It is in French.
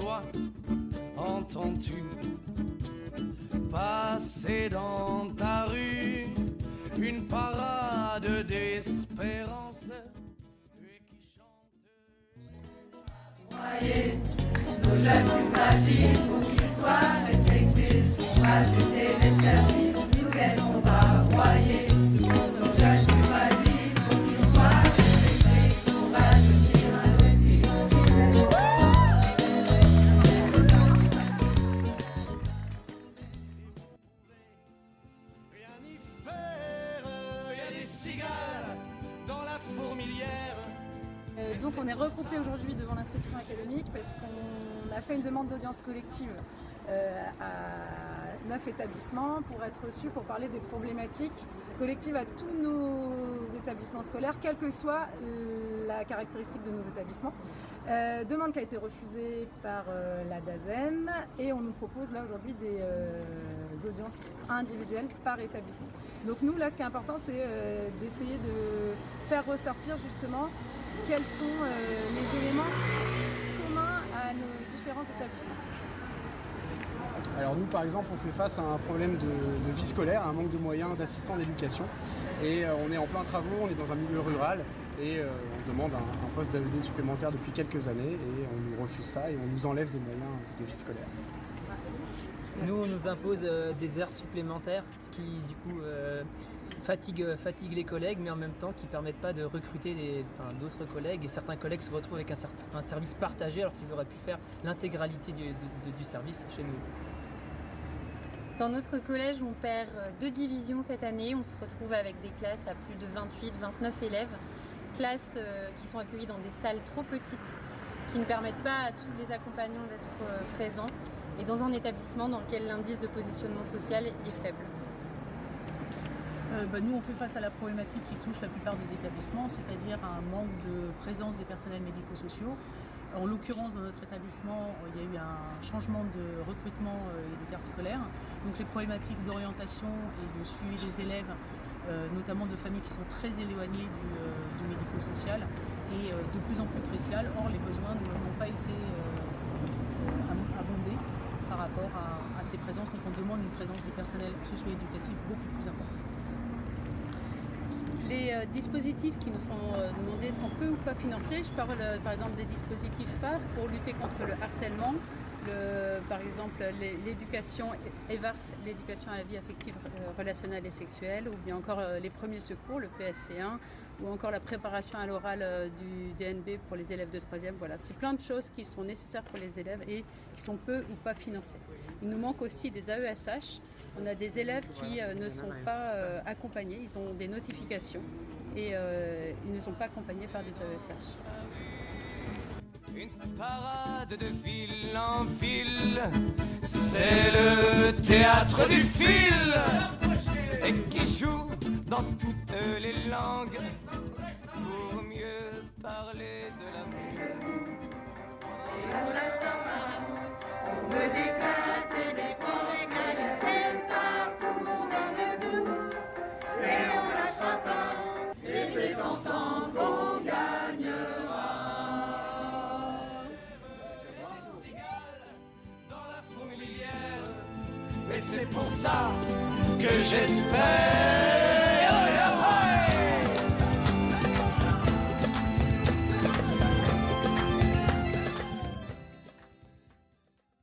toi, entends-tu passer dans ta rue une parade d'espérance et qui chante. Voyez, nos jeunes plus fragiles, pour qu'ils soient respectés, on va cesser les services, nous qu'est-ce qu'on va broyer. Nos jeunes plus fragiles, pour qu'ils soient respectés, on va devenir indécis. Rien n'y faire, y a des cigales dans la fourmilière. Donc on est regroupés aujourd'hui devant l'inspection académique parce qu'on a fait une demande d'audience collective à 9 établissements pour être reçus pour parler des problématiques collectives à tous nos établissements scolaires, quelle que soit la caractéristique de nos établissements. Demande qui a été refusée par la DAZEN et on nous propose là aujourd'hui des audiences individuelles par établissement. Donc nous là ce qui est important c'est d'essayer de faire ressortir justement quels sont les éléments communs à nos différents établissements. Alors nous par exemple on fait face à un problème de vie scolaire, un manque de moyens d'assistants d'éducation et on est en plein travaux, on est dans un milieu rural et on se demande un poste d'AED supplémentaire depuis quelques années et on nous refuse ça et on nous enlève des moyens de vie scolaire. Nous on nous impose des heures supplémentaires, ce qui du coup fatigue les collègues mais en même temps qui ne permettent pas de recruter d'autres collègues et certains collègues se retrouvent avec un service partagé alors qu'ils auraient pu faire l'intégralité du service chez nous. Dans notre collège, on perd 2 divisions cette année. On se retrouve avec des classes à plus de 28-29 élèves. Classes qui sont accueillies dans des salles trop petites, qui ne permettent pas à tous les accompagnants d'être présents, et dans un établissement dans lequel l'indice de positionnement social est faible. Nous, on fait face à la problématique qui touche la plupart des établissements, c'est-à-dire un manque de présence des personnels médico-sociaux. En l'occurrence, dans notre établissement, il y a eu un changement de recrutement et de garde scolaire. Donc les problématiques d'orientation et de suivi des élèves, notamment de familles qui sont très éloignées du médico-social, et de plus en plus cruciales. Or, les besoins n'ont pas été abondés par rapport à ces présences. Donc on demande une présence du personnel socio-éducatif beaucoup plus importante. Les dispositifs qui nous sont demandés sont peu ou pas financés. Je parle par exemple des dispositifs phares pour lutter contre le harcèlement, par exemple l'éducation EVARS, l'éducation à la vie affective, relationnelle et sexuelle, ou bien encore les premiers secours, le PSC1, ou encore la préparation à l'oral du DNB pour les élèves de 3e. Voilà, c'est plein de choses qui sont nécessaires pour les élèves et qui sont peu ou pas financées. Il nous manque aussi des AESH. On a des élèves qui ne sont pas accompagnés, ils ont des notifications et ils ne sont pas accompagnés par des AESH. Une parade de ville en ville, c'est le théâtre du fil et qui joue dans toutes les langues pour mieux parler de l'amour. On veut des classes et des progrès partout dans le bout. Et on lâchera pas, et c'est ensemble qu'on gagnera. Des cigales dans la fourmilière, mais c'est pour ça que j'espère